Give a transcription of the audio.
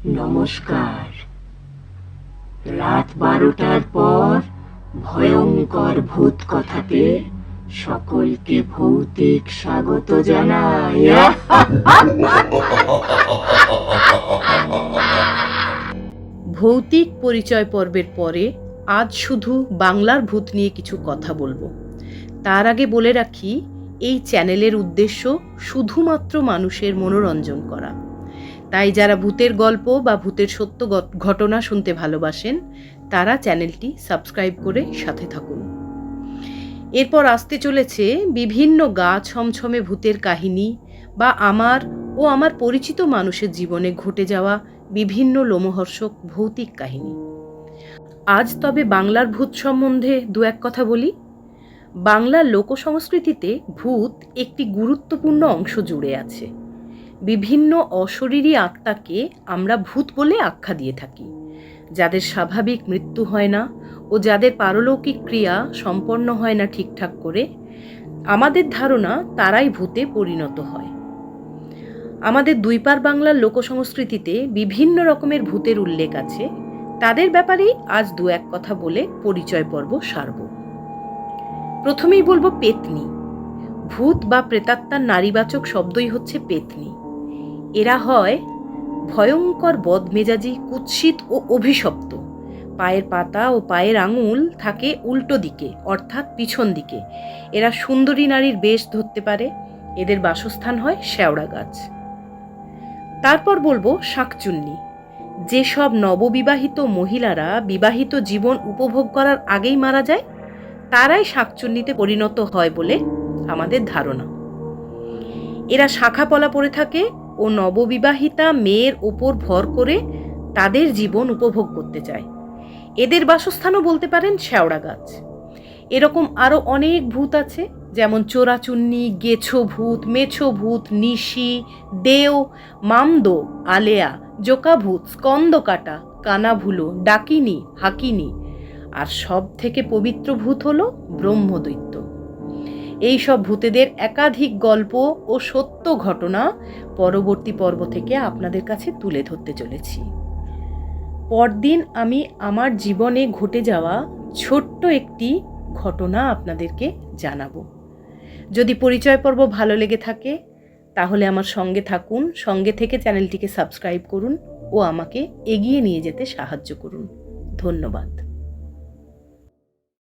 নমস্কার। রাত 12টার পর ভয়ঙ্কর ভূত কথাতে সকলকে ভৌতিক স্বাগত জানাই। ভৌতিক পরিচয় পর্বের পরে আজ শুধু বাংলার ভূত নিয়ে কিছু কথা বলবো। তার আগে বলে রাখি, এই চ্যানেলের উদ্দেশ্য শুধুমাত্র মানুষের মনোরঞ্জন করা। তাই যারা ভূতের গল্প বা ভূতের সত্য ঘটনা শুনতে ভালোবাসেন তারা চ্যানেলটি সাবস্ক্রাইব করে সাথে থাকুন। এরপর আসতে চলেছে বিভিন্ন গা ছমছমে ভূতের কাহিনী বা আমার ও আমার পরিচিত মানুষের জীবনে ঘটে যাওয়া বিভিন্ন লোমহর্ষক ভৌতিক কাহিনী। আজ তবে বাংলার ভূত সম্বন্ধে দু এক কথা বলি। বাংলার লোকসংস্কৃতিতে ভূত একটি গুরুত্বপূর্ণ অংশ জুড়ে আছে। বিভিন্ন অশরীরী আত্মাকে আমরা ভূত বলে আখ্যা দিয়ে থাকি, যাদের স্বাভাবিক মৃত্যু হয় না ও যাদের পারলৌকিক ক্রিয়া সম্পন্ন হয় না ঠিকঠাক করে। আমাদের ধারণা তারাই ভূতে পরিণত হয়। আমাদের দুইপার বাংলার লোকসংস্কৃতিতে বিভিন্ন রকমের ভূতের উল্লেখ আছে। তাদের ব্যাপারেই আজ দু এক কথা বলে পরিচয় পর্ব সারব। প্রথমেই বলবো পেতনি। ভূত বা প্রেতাত্মার নারীবাচক শব্দই হচ্ছে পেতনি। এরা হয় ভয়ঙ্কর বদমেজাজি, কুৎসিত ও অভিশপ্ত। পায়ের পাতা ও পায়ের আঙুল থাকে উল্টো দিকে, অর্থাৎ পিছন দিকে। এরা সুন্দরী নারীর বেশ ধরতে পারে। এদের বাসস্থান হয় শেওড়া গাছ। তারপর বলবো শাঁকচুন্নি। যেসব নববিবাহিত মহিলারা বিবাহিত জীবন উপভোগ করার আগেই মারা যায়, তারাই শাঁকচুন্নিতে পরিণত হয় বলে আমাদের ধারণা। এরা শাখা পলা পড়ে থাকে ও নববিবাহিতা মেয়ের ওপর ভর করে তাদের জীবন উপভোগ করতে চায়। এদের বাসস্থানও বলতে পারেন শেওড়া গাছ। এরকম আরও অনেক ভূত আছে, যেমন চোরাচুন্নি, গেছো ভূত, মেছো ভূত, নিশি, দেও, মামদো, আলেয়া, জোকাভূত, স্কন্দকাটা, কানাভুলো, ডাকিনী, হাকিনী। আর সব থেকে পবিত্র ভূত হলো ব্রহ্মদৈত্য। এই সব ভূতেদের একাধিক গল্প ও সত্য ঘটনা পরবর্তী পর্ব থেকে আপনাদের কাছে তুলে ধরতে চলেছি। পরদিন আমি আমার জীবনে ঘটে যাওয়া ছোট্ট একটি ঘটনা আপনাদেরকে জানাবো। যদি পরিচয় পর্ব ভালো লেগে থাকে তাহলে আমার সঙ্গে থাকুন, সঙ্গে থেকে চ্যানেলটিকে সাবস্ক্রাইব করুন ও আমাকে এগিয়ে নিয়ে যেতে সাহায্য করুন। ধন্যবাদ।